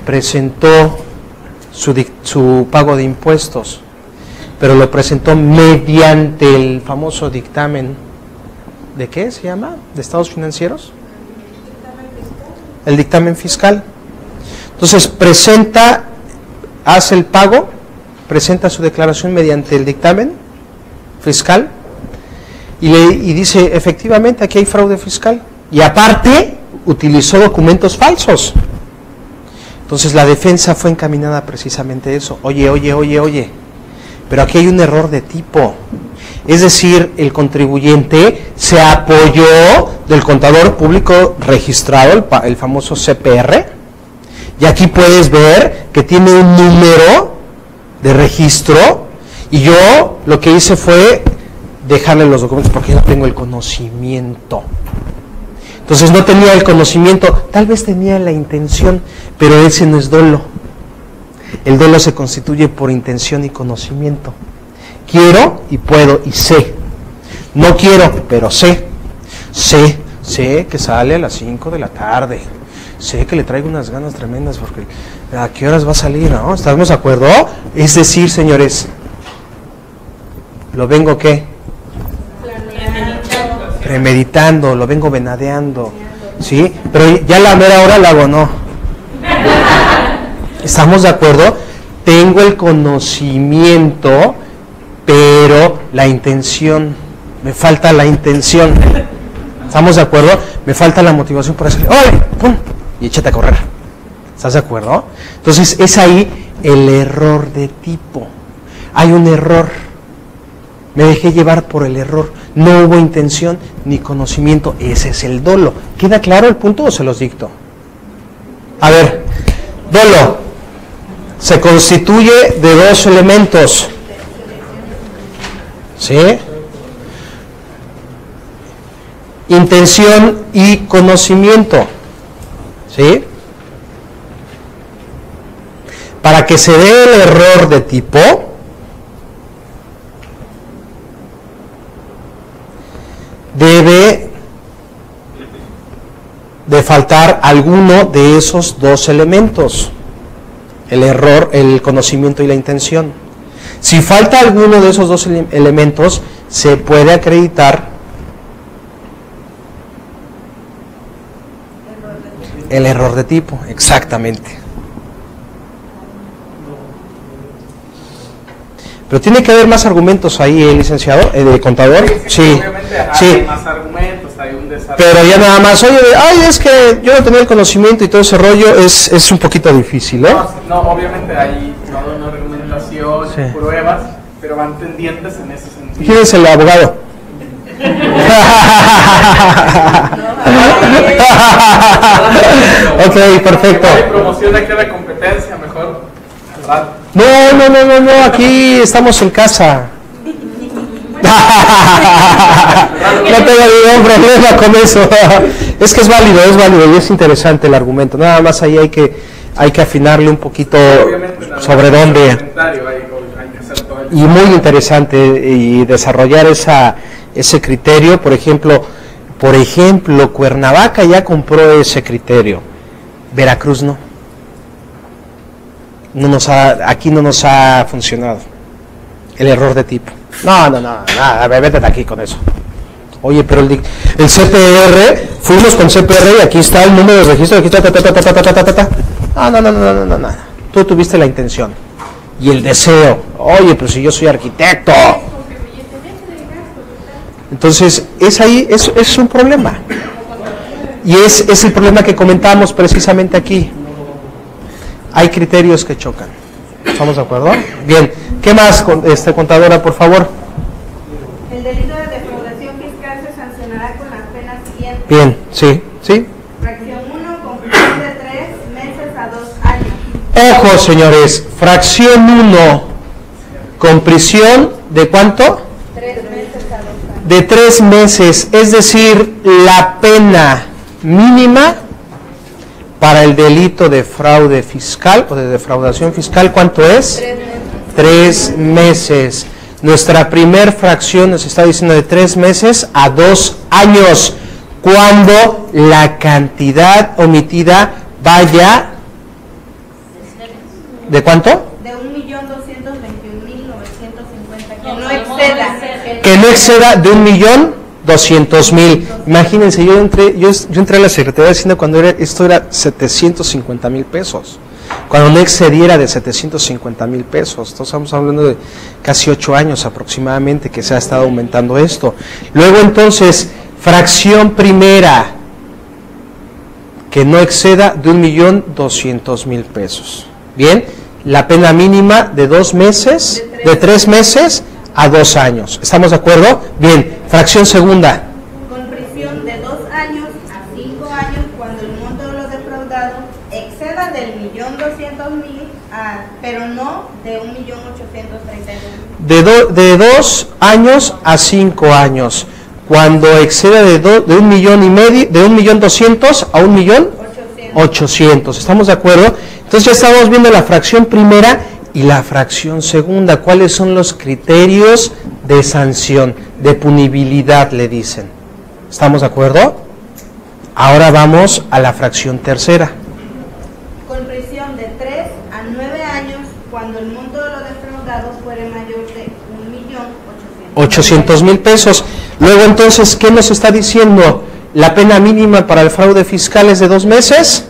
presentó su pago de impuestos, pero lo presentó mediante el famoso dictamen, ¿de qué se llama? ¿De estados financieros? El dictamen fiscal. Entonces hace el pago, presenta su declaración mediante el dictamen fiscal y dice, efectivamente, aquí hay fraude fiscal. Y aparte, utilizó documentos falsos. Entonces la defensa fue encaminada precisamente a eso. Oye, pero aquí hay un error de tipo. Es decir, el contribuyente se apoyó del contador público registrado, el famoso CPR, y aquí puedes ver que tiene un número de registro, y yo lo que hice fue dejarle los documentos porque no tengo el conocimiento. Entonces no tenía el conocimiento, tal vez tenía la intención, pero ese no es dolo. El dolo se constituye por intención y conocimiento. Quiero y puedo y sé. No quiero, pero sé. Sé que sale a las 5 de la tarde. Sé que le traigo unas ganas tremendas porque ¿a qué horas va a salir? ¿No? ¿Estamos de acuerdo? Es decir, señores, ¿lo vengo qué? Premeditando, lo vengo venadeando, ¿sí? Pero ya la mera hora la hago, no. ¿Estamos de acuerdo? Tengo el conocimiento, pero la intención, me falta la intención. ¿Estamos de acuerdo? Me falta la motivación para decirle, ¡oye! ¡Pum! Y échate a correr. ¿Estás de acuerdo? Entonces es ahí el error de tipo. Hay un error. Me dejé llevar por el error. No hubo intención ni conocimiento. Ese es el dolo. ¿Queda claro el punto o se los dicto? A ver, dolo se constituye de dos elementos. ¿Sí? Intención y conocimiento. ¿Sí? Para que se dé el error de tipo, debe de faltar alguno de esos dos elementos, el error, el conocimiento y la intención. Si falta alguno de esos dos elementos, se puede acreditar el error de tipo, exactamente. Pero tiene que haber más argumentos ahí, licenciado, de contador. Sí, hay más argumentos, hay un desarrollo. Pero ya nada más, oye, es que yo no tenía el conocimiento y todo ese rollo, es un poquito difícil, ¿eh? No, obviamente hay toda una argumentación, sí, pruebas, pero van tendientes en ese sentido. ¿Quién es el abogado? Ok, perfecto. Hay promoción aquí de la competencia, mejor al rato. No, aquí estamos en casa. No tengo ningún problema con eso. Es que es válido y es interesante el argumento. Nada más ahí hay que afinarle un poquito sobre dónde. Y muy interesante y desarrollar ese criterio. Por ejemplo, Cuernavaca ya compró ese criterio. Veracruz no. Aquí no nos ha funcionado el error de tipo. Nada, vete de aquí con eso. Oye, pero el CPR, fuimos con CPR y aquí está el número de registro, aquí está, No. Tú tuviste la intención y el deseo. Oye, pero si yo soy arquitecto. Entonces, es un problema. Y es el problema que comentamos precisamente aquí. Hay criterios que chocan. ¿Estamos de acuerdo? Bien. ¿Qué más, contadora, por favor? El delito de defraudación fiscal se sancionará con las penas siguientes. Bien, sí. Fracción 1, con prisión de 3 meses a 2 años. Ojo, señores. Fracción 1, con prisión de ¿cuánto? 3 meses a 2 años. De 3 meses. Es decir, la pena mínima para el delito de fraude fiscal o de defraudación fiscal, ¿cuánto es? 3 meses. Nuestra primer fracción nos está diciendo de 3 meses a 2 años, cuando la cantidad omitida vaya ¿De cuánto? De 1.221.950, que no exceda. Que no exceda de 1.200.000. Imagínense, yo entré a la Secretaría de Hacienda cuando esto era 750,000 pesos. Cuando no excediera de 750,000 pesos. Entonces estamos hablando de casi 8 años aproximadamente que se ha estado aumentando esto. Luego entonces, fracción primera, que no exceda de 1.200.000 pesos. Bien, la pena mínima de 2 meses, de 3 meses a 2 años. ¿Estamos de acuerdo? Bien, fracción segunda. Con prisión de 2 años a 5 años cuando el monto de lo defraudado exceda del 1.200.000, pero no de 1.832.000. De 2 años a 5 años. Cuando exceda de 1.500.000, de 1.200.000 a 1.800.000. ¿Estamos de acuerdo? Entonces ya estamos viendo la fracción primera y la fracción segunda. ¿Cuáles son los criterios de sanción, de punibilidad, le dicen? ¿Estamos de acuerdo? Ahora vamos a la fracción tercera. Con prisión de 3 a 9 años cuando el monto de lo defraudado fuere mayor de 1.800.000 pesos. Luego entonces, ¿qué nos está diciendo? La pena mínima para el fraude fiscal es de 2 meses,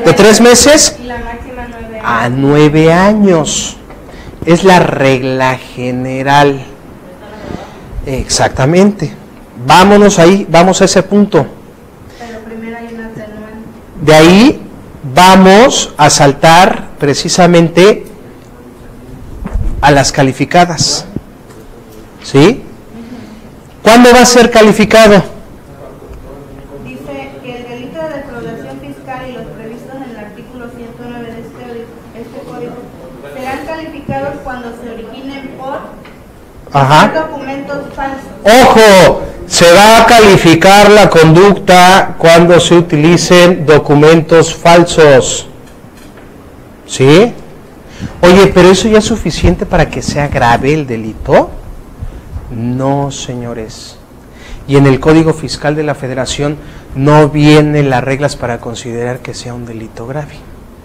de 3 meses y la máxima 9 años. a 9 años. Es la regla general. Exactamente. Vámonos ahí, vamos a ese punto. Pero primero hay una atenuante. De ahí vamos a saltar precisamente a las calificadas. ¿Sí? ¿Cuándo va a ser calificado? Dice que el delito de defraudación fiscal y los previstos en el artículo 109 de este código serán calificados cuando se originen por documentos falsos. ¡Ojo! Se va a calificar la conducta cuando se utilicen documentos falsos. ¿Sí? Oye, ¿pero eso ya es suficiente para que sea grave el delito? No, señores. Y en el Código Fiscal de la Federación no vienen las reglas para considerar que sea un delito grave.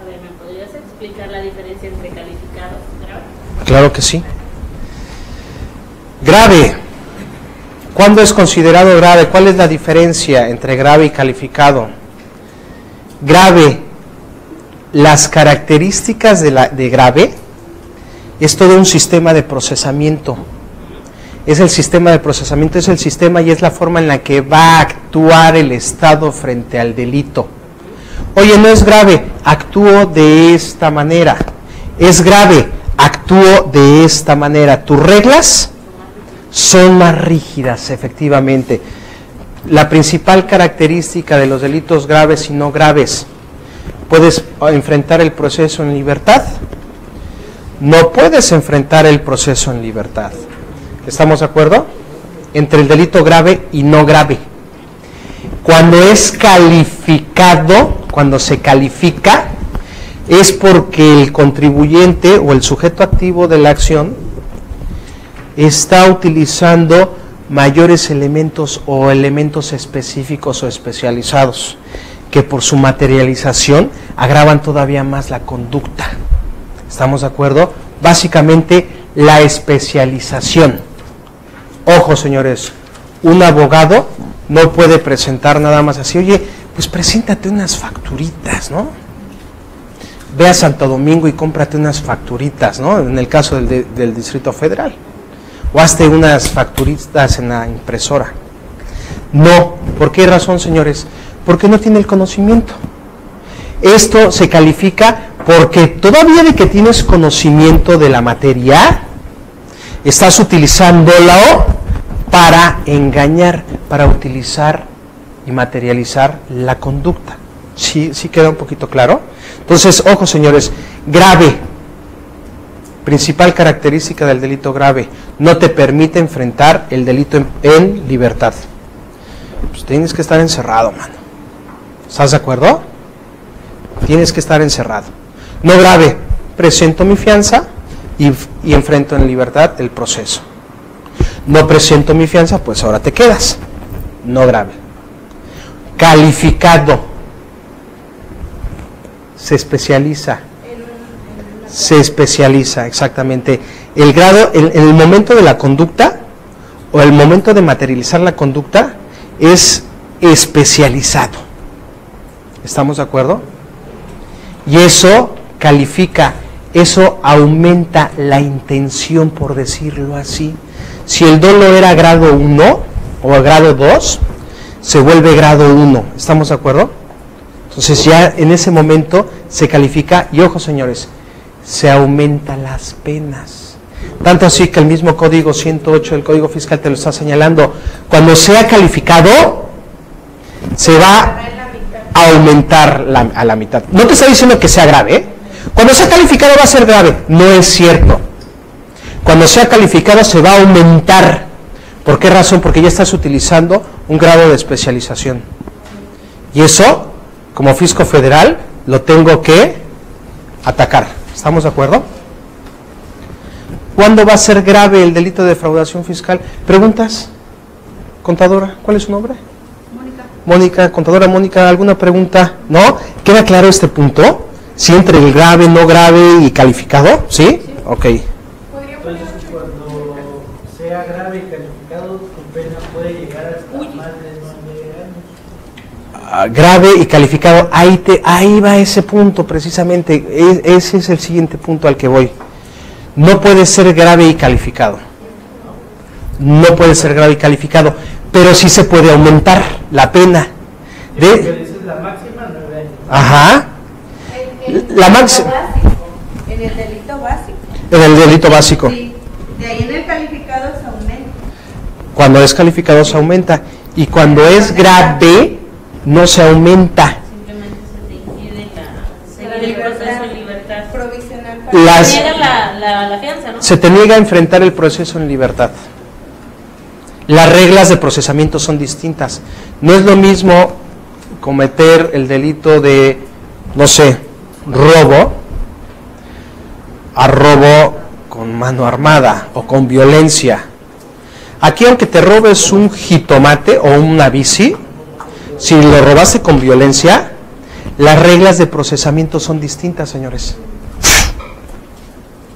A ver, ¿me podrías explicar la diferencia entre calificado y grave? Claro que sí. Grave. ¿Cuándo es considerado grave? ¿Cuál es la diferencia entre grave y calificado? Grave. Las características de grave es todo un sistema de procesamiento. Es el sistema de procesamiento, es el sistema y es la forma en la que va a actuar el Estado frente al delito. Oye, no es grave, actúo de esta manera. Es grave, actúo de esta manera. Tus reglas son más rígidas, efectivamente. La principal característica de los delitos graves y no graves: ¿puedes enfrentar el proceso en libertad? No puedes enfrentar el proceso en libertad. ¿Estamos de acuerdo? Entre el delito grave y no grave. Cuando es calificado, cuando se califica, es porque el contribuyente o el sujeto activo de la acción está utilizando mayores elementos o elementos específicos o especializados que por su materialización agravan todavía más la conducta. ¿Estamos de acuerdo? Básicamente la especialización. Ojo, señores, un abogado no puede presentar nada más así, oye, pues preséntate unas facturitas, ¿no? Ve a Santo Domingo y cómprate unas facturitas, ¿no? En el caso del Distrito Federal. O hazte unas facturitas en la impresora. No. ¿Por qué razón, señores? Porque no tiene el conocimiento. Esto se califica porque todavía de que tienes conocimiento de la materia, estás utilizándolo para engañar, para utilizar y materializar la conducta. ¿Sí queda un poquito claro? Entonces, ojo, señores, grave. Principal característica del delito grave: no te permite enfrentar el delito en libertad. Pues tienes que estar encerrado, mano. ¿Estás de acuerdo? Tienes que estar encerrado. No grave, presento mi fianza y enfrento en libertad el proceso. No presento mi fianza, pues ahora te quedas. No grave. Calificado. Se especializa. Se especializa, exactamente. El grado, en el momento de la conducta, o el momento de materializar la conducta, es especializado. ¿Estamos de acuerdo? Y eso califica, eso aumenta la intención, por decirlo así. Si el dolo era grado 1 o grado 2, se vuelve grado 1. ¿Estamos de acuerdo? Entonces ya en ese momento se califica, y ojo señores, se aumentan las penas. Tanto así que el mismo código 108 del Código Fiscal te lo está señalando. Cuando sea calificado, se va a aumentar a la mitad. No te está diciendo que sea grave, ¿eh? Cuando sea calificado va a ser grave. No es cierto. Cuando sea calificado se va a aumentar. ¿Por qué razón? Porque ya estás utilizando un grado de especialización. Y eso, como fisco federal, lo tengo que atacar. ¿Estamos de acuerdo? ¿Cuándo va a ser grave el delito de defraudación fiscal? ¿Preguntas? Contadora, ¿cuál es su nombre? Mónica, contadora Mónica, ¿alguna pregunta? ¿No? ¿Queda claro este punto? ¿Sí entre el grave, no grave y calificado? ¿Sí? Ok. Entonces, cuando sea grave y calificado, tu pena puede llegar hasta más de 9 años. Grave y calificado, ahí va ese punto precisamente, ese es el siguiente punto al que voy. No puede ser grave y calificado. No puede ser grave y calificado, pero sí se puede aumentar la pena. Esa es la máxima, 9 años. Ajá. La máxima. En el delito básico. En el delito básico. Sí, de ahí en el calificado se aumenta. Cuando es calificado se aumenta. Y cuando es grave, no se aumenta. Simplemente se te impide seguir el proceso en libertad. Provisional Las- Se niega la fianza, ¿no? Se te niega a enfrentar el proceso en libertad. Las reglas de procesamiento son distintas. No es lo mismo cometer el delito de, no sé, robo, a robo con mano armada o con violencia. Aquí, aunque te robes un jitomate o una bici, si lo robaste con violencia, las reglas de procesamiento son distintas, señores.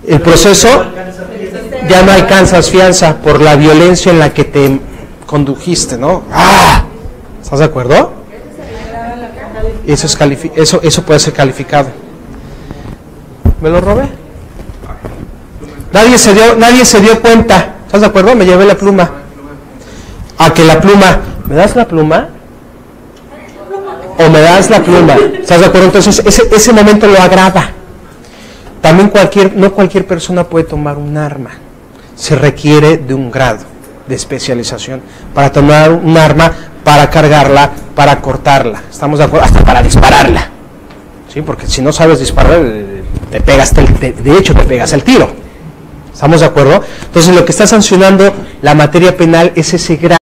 El proceso ya no alcanzas fianza por la violencia en la que te condujiste, ¿no? ¡Ah! ¿Estás de acuerdo? Eso es eso puede ser calificado. ¿Me lo robé? Nadie se dio cuenta. ¿Estás de acuerdo? Me llevé la pluma. A que la pluma, ¿me das la pluma? O me das la pluma. ¿Estás de acuerdo? Entonces ese momento lo agrava. También no cualquier persona puede tomar un arma. Se requiere de un grado de especialización para tomar un arma, para cargarla, para cortarla. ¿Estamos de acuerdo? Hasta para dispararla. ¿Sí? Porque si no sabes disparar, te pegas el tiro. ¿Estamos de acuerdo? Entonces lo que está sancionando la materia penal es ese grado.